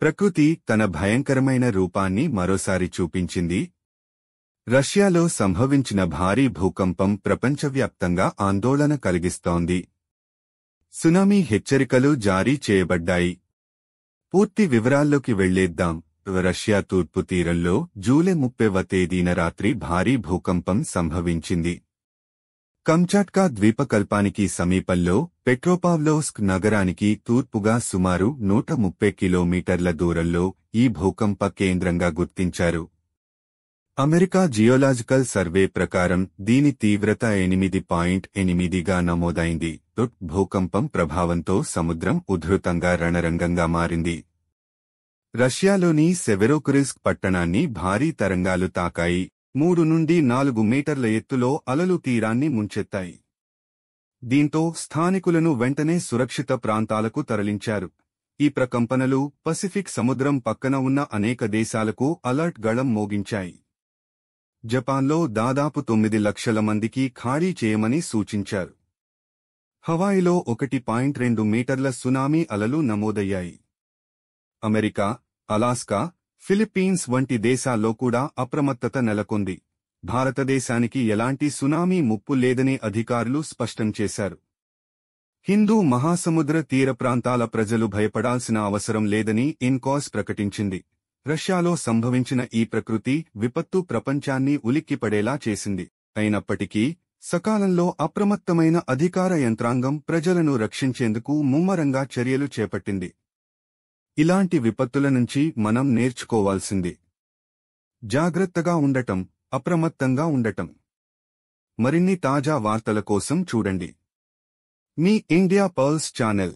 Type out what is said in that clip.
ప్రకృతి తన భయంకరమైన రూపాన్ని మరోసారి చూపించింది. రష్యాలో సంభవించిన భారీ భూకంపం ప్రపంచవ్యాప్తంగా ఆందోళన కలిగిస్తోంది. సునామీ హెచ్చరికలు జారీ చేయబడ్డాయి. పూర్తి వివరాల్లోకి వెళ్లేద్దాం. రష్యా తూర్పు తీరంలో జూలై 30వ తేదీన రాత్రి భారీ భూకంపం సంభవించింది. కంచాట్కా ద్వీపకల్పానికి సమీపంలో పెట్రోపావ్లోవ్స్క్ నగరానికి తూర్పుగా సుమారు 130 కిలోమీటర్ల దూరంలో ఈ భూకంప కేంద్రంగా గుర్తించారు. అమెరికా జియోలాజికల్ సర్వే ప్రకారం దీని తీవ్రత 8.8గా నమోదైంది. భూకంపం ప్రభావంతో సముద్రం ఉధృతంగా రణరంగంగా మారింది. రష్యాలోని సెవెరోకురిస్క్ పట్టణాన్ని భారీ తరంగాలు తాకాయి. 3 నుండి 4 మీటర్ల ఎత్తులో అలలు తీరాన్ని ముంచెత్తాయి. దీంతో స్థానికులను వెంటనే సురక్షిత ప్రాంతాలకు తరలించారు. ఈ ప్రకంపనలు పసిఫిక్ సముద్రం పక్కన ఉన్న అనేక దేశాలకు అలర్ట్ గళం మోగించాయి. జపాన్లో దాదాపు 9 లక్షల మందికి ఖాళీ చేయమని సూచించారు. హవాయిలో 1.2 మీటర్ల సునామీ అలలు నమోదయ్యాయి. అమెరికా, అలాస్కా, ఫిలిప్పీన్స్ వంటి దేశాల్లో కూడా అప్రమత్తత నెలకొంది. భారతదేశానికి ఎలాంటి సునామీ ముప్పు లేదని అధికారులు స్పష్టం చేశారు. హిందూ మహాసముద్ర తీర ప్రాంతాల ప్రజలు భయపడాల్సిన అవసరం లేదని ఇన్కాస్ ప్రకటించింది. రష్యాలో సంభవించిన ఈ ప్రకృతి విపత్తు ప్రపంచాన్ని ఉలిక్కిపడేలా చేసింది. అయినప్పటికీ సకాలంలో అప్రమత్తమైన అధికార యంత్రాంగం ప్రజలను రక్షించేందుకు ముమ్మరంగా చర్యలు చేపట్టింది. ఇలాంటి విపత్తుల నుంచి మనం నేర్చుకోవాల్సింది జాగ్రత్తగా ఉండటం, అప్రమత్తంగా ఉండటం. మరిన్ని తాజా వార్తల కోసం చూడండి మీ ఇండియా పల్స్ ఛానల్.